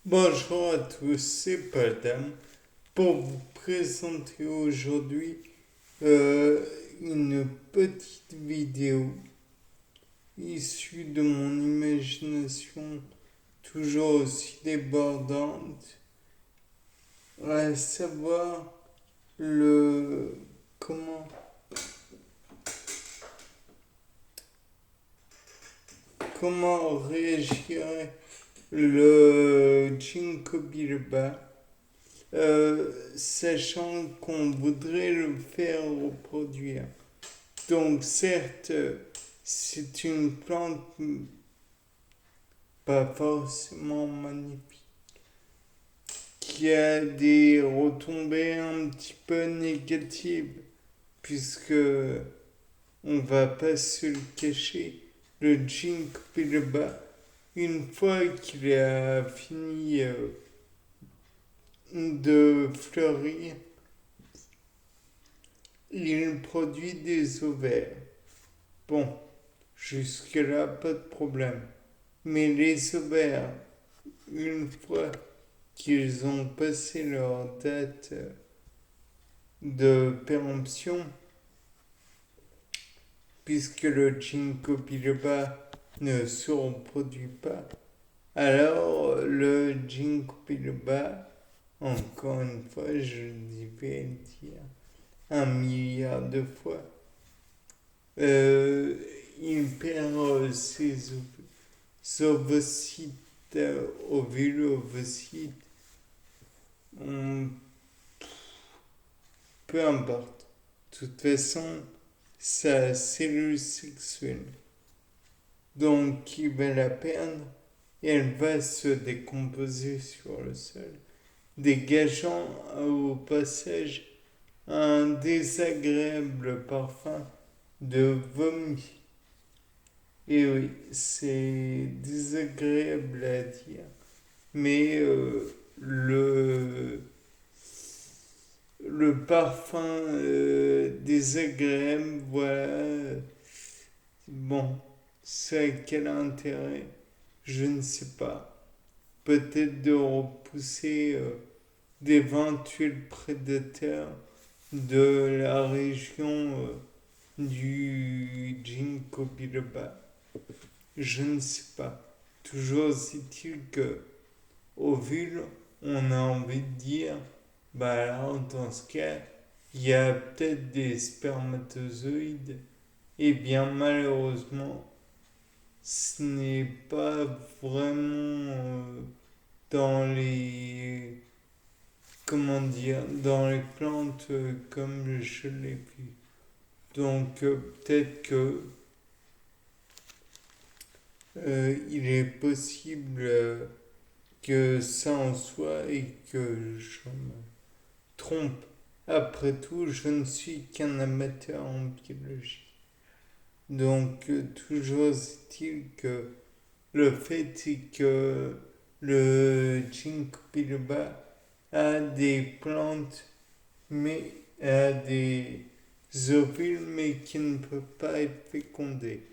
Bonjour à tous, c'est Padam pour vous présenter aujourd'hui euh, une petite vidéo issue de mon imagination toujours aussi débordante, à savoir le comment comment réagirait le ginkgo biloba, sachant qu'on voudrait le faire reproduire. Donc certes, c'est une plante pas forcément magnifique, qui a des retombées un petit peu négatives, puisque on va pas se le cacher, le ginkgo biloba, une fois qu'il a fini de fleurir, il produit des ovaires. Bon, jusque-là, pas de problème. Mais les ovaires, une fois qu'ils ont passé leur date de péremption, puisque le ginkgo biloba ne se reproduit pas, alors le ginkgo biloba, encore une fois, je vais le dire 1 milliard de fois, euh, il perd ses ovocytes, ovules, ovocytes, peu importe. De toute façon, sa cellule sexuelle. Donc, il va la perdre et elle va se décomposer sur le sol, dégageant au passage un désagréable parfum de vomi. Et oui, c'est désagréable à dire, mais le parfum désagréable, voilà. Bon, c'est quel intérêt? Je ne sais pas. Peut-être de repousser d'éventuels prédateurs de la région du ginkgo biloba. Je ne sais pas. Toujours est-il que, au vu, on a envie de dire, bah alors dans ce cas, il y a peut-être des spermatozoïdes. Et bien malheureusement, ce n'est pas vraiment dans les, comment dire, dans les plantes comme je l'ai vu. Donc peut-être que il est possible que ça en soit et que je me trompe. Après tout, je ne suis qu'un amateur en biologie. Donc toujours est-il que le fait est que le ginkgo biloba a des plantes, mais a des ovules, mais qui ne peuvent pas être fécondés.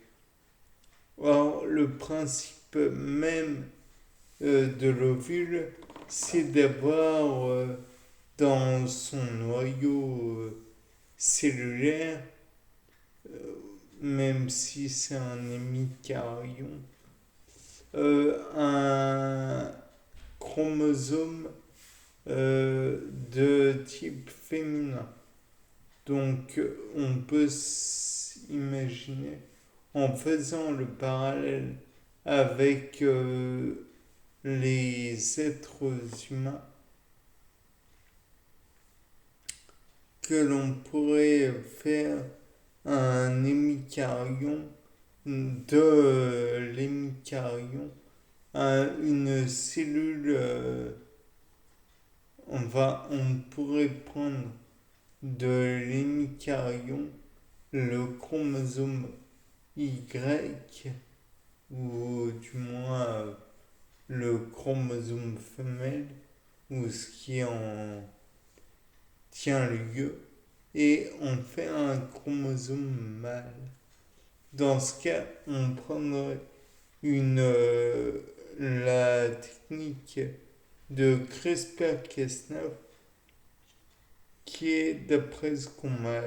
Or, le principe même de l'ovule, c'est d'avoir dans son noyau cellulaire, même si c'est un hémicaryon, un chromosome de type féminin. Donc on peut s'imaginer, en faisant le parallèle avec les êtres humains, que l'on pourrait faire un hémicaryon de l'hémicaryon à une cellule, on pourrait prendre de l'hémicaryon le chromosome Y, ou du moins le chromosome femelle, ou ce qui en tient lieu, et on fait un chromosome mâle. Dans ce cas, on prendrait la technique de CRISPR-Cas9 qui est, d'après ce qu'on m'a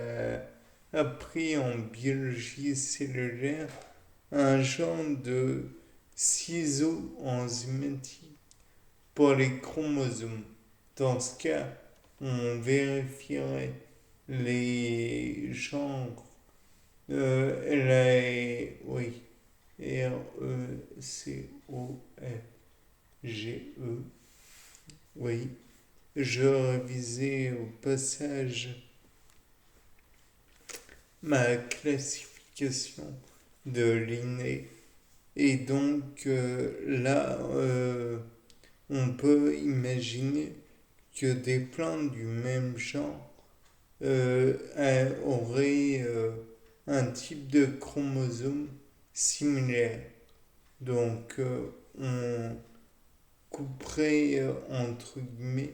appris en biologie cellulaire, un genre de ciseau enzymatique pour les chromosomes. Dans ce cas, on vérifierait les genres oui, RECOFGE. Oui, je révisais au passage ma classification de l'inné. Et donc là, on peut imaginer que des plantes du même genre auraient un type de chromosome similaire. Donc on couperait entre guillemets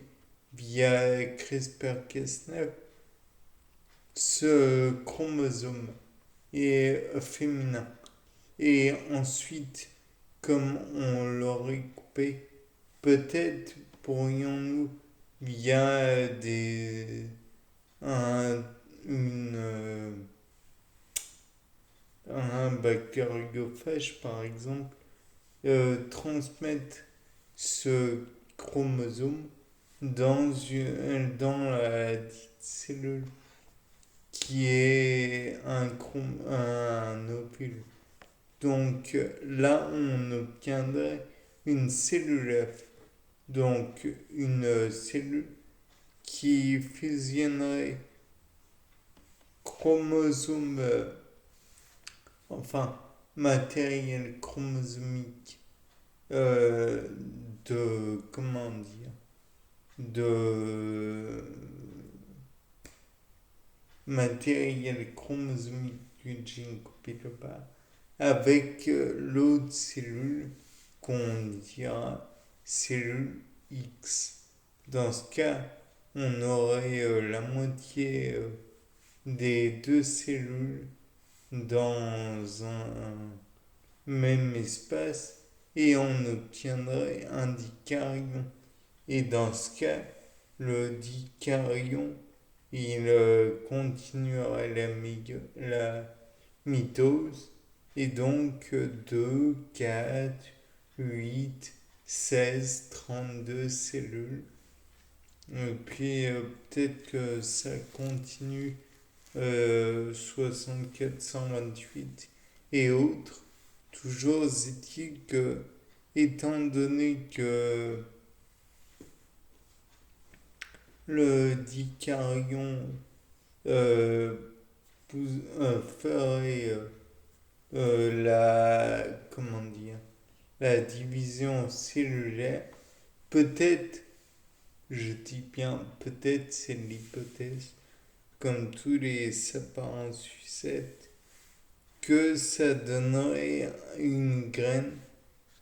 via CRISPR-Cas9 ce chromosome est féminin. Et ensuite, comme on l'aurait coupé, peut-être pourrions-nous, via un, un bactériophage par exemple, transmettre ce chromosome dans la dite cellule qui est un ovule. Donc là, on obtiendrait une cellule F. Donc une cellule qui fusionnerait chromosome, enfin matériel chromosomique de, comment dire, de matériel chromosomique du gène coupé de bas avec l'autre cellule qu'on dira cellule X. Dans ce cas, on aurait la moitié des deux cellules dans un même espace et on obtiendrait un dicaryon. Et dans ce cas, le dicaryon, il continuerait la mitose et donc 2, 4, 8, 16, 32 cellules. Et puis peut-être que ça continue 64, 128 et autres. Toujours est-il que, étant donné que le dicaryon ferait comment dire, la division cellulaire, peut-être, je dis bien peut-être, c'est l'hypothèse, comme tous les sapins en sucette, que ça donnerait une graine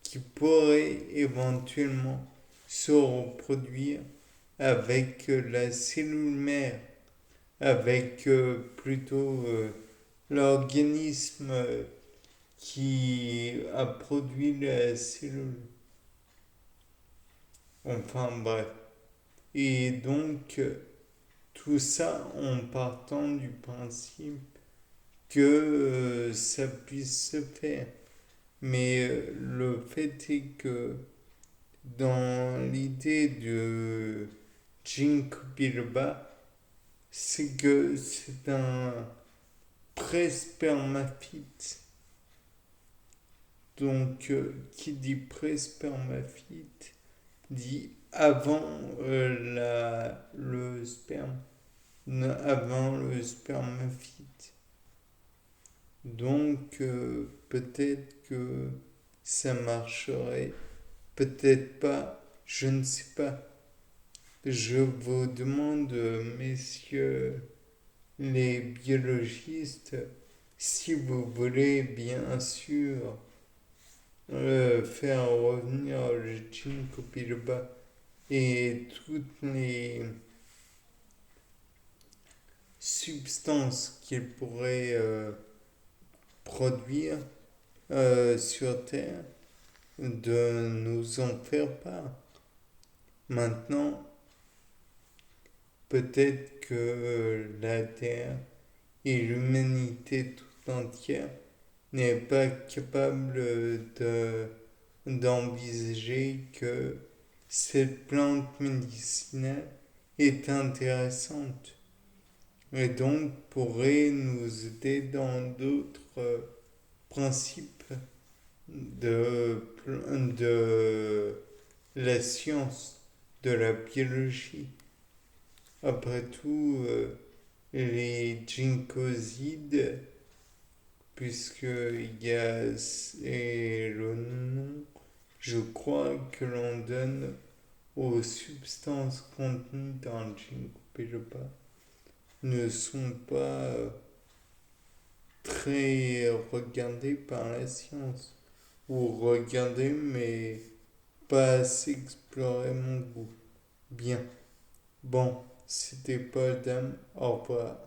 qui pourrait éventuellement se reproduire avec la cellule mère, avec plutôt l'organisme qui a produit la cellule. Enfin bref. Et donc, tout ça en partant du principe que ça puisse se faire. Mais le fait est que dans l'idée de Ginkgo biloba, c'est que c'est un préspermaphite. Donc, qui dit préspermaphite dit avant le sperme, avant le spermaphite. Donc, peut-être que ça marcherait, peut-être pas, je ne sais pas. Je vous demande, messieurs les biologistes, si vous voulez bien sûr faire revenir le ginkgo biloba et toutes les substances qu'il pourrait produire sur Terre, de nous en faire part. Maintenant, peut-être que la Terre et l'humanité tout entière n'est pas capable d'envisager que cette plante médicinale est intéressante et donc pourrait nous aider dans d'autres principes de la science, de la biologie. Après tout, les ginkgosides, puisqu'il y a et le nom, je crois que l'on donne aux substances contenues dans le ginkgo biloba, ne sont pas très regardées par la science. Ou regardées, mais pas assez explorées mon goût. Bien. Bon, c'était Paul Dame. Au revoir.